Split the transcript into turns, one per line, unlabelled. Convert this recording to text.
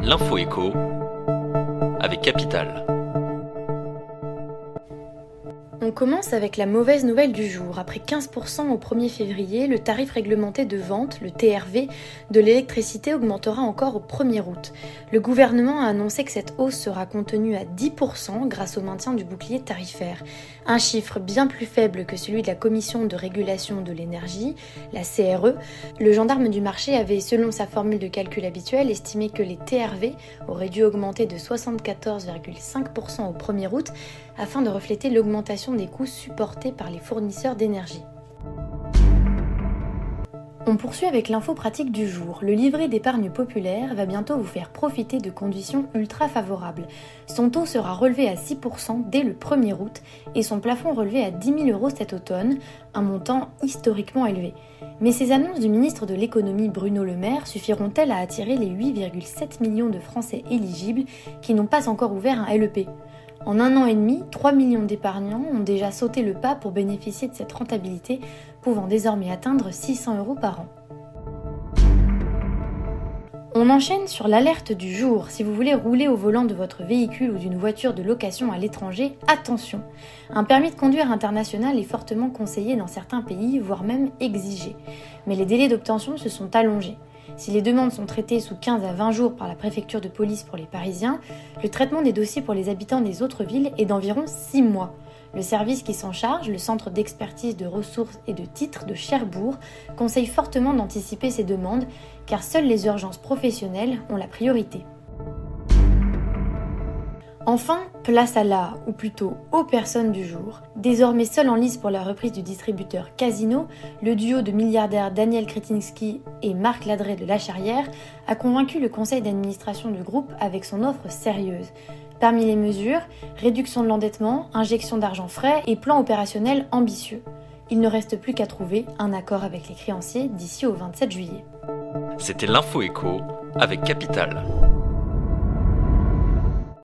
L'info écho avec Capital.
On commence avec la mauvaise nouvelle du jour. Après 15% au 1er février, le tarif réglementé de vente, le TRV, de l'électricité augmentera encore au 1er août. Le gouvernement a annoncé que cette hausse sera contenue à 10% grâce au maintien du bouclier tarifaire. Un chiffre bien plus faible que celui de la Commission de régulation de l'énergie, la CRE. Le gendarme du marché avait, selon sa formule de calcul habituelle, estimé que les TRV auraient dû augmenter de 74,5% au 1er août afin de refléter l'augmentation des coûts supportés par les fournisseurs d'énergie. On poursuit avec l'info pratique du jour. Le livret d'épargne populaire va bientôt vous faire profiter de conditions ultra favorables. Son taux sera relevé à 6% dès le 1er août et son plafond relevé à 10 000 € cet automne, un montant historiquement élevé. Mais ces annonces du ministre de l'économie Bruno Le Maire suffiront-elles à attirer les 8,7 millions de Français éligibles qui n'ont pas encore ouvert un LEP ? En 1 an et demi, 3 millions d'épargnants ont déjà sauté le pas pour bénéficier de cette rentabilité, pouvant désormais atteindre 600 € par an. On enchaîne sur l'alerte du jour. Si vous voulez rouler au volant de votre véhicule ou d'une voiture de location à l'étranger, attention! Un permis de conduire international est fortement conseillé dans certains pays, voire même exigé. Mais les délais d'obtention se sont allongés. Si les demandes sont traitées sous 15 à 20 jours par la préfecture de police pour les Parisiens, le traitement des dossiers pour les habitants des autres villes est d'environ 6 mois. Le service qui s'en charge, le Centre d'expertise de ressources et de titres de Cherbourg, conseille fortement d'anticiper ces demandes, car seules les urgences professionnelles ont la priorité. Enfin, place à la, ou plutôt aux personnes du jour. Désormais seul en lice pour la reprise du distributeur Casino, le duo de milliardaires Daniel Kretinsky et Marc Ladreit de Lacharrière a convaincu le conseil d'administration du groupe avec son offre sérieuse. Parmi les mesures, réduction de l'endettement, injection d'argent frais et plan opérationnel ambitieux. Il ne reste plus qu'à trouver un accord avec les créanciers d'ici au 27 juillet.
C'était l'info écho avec Capital.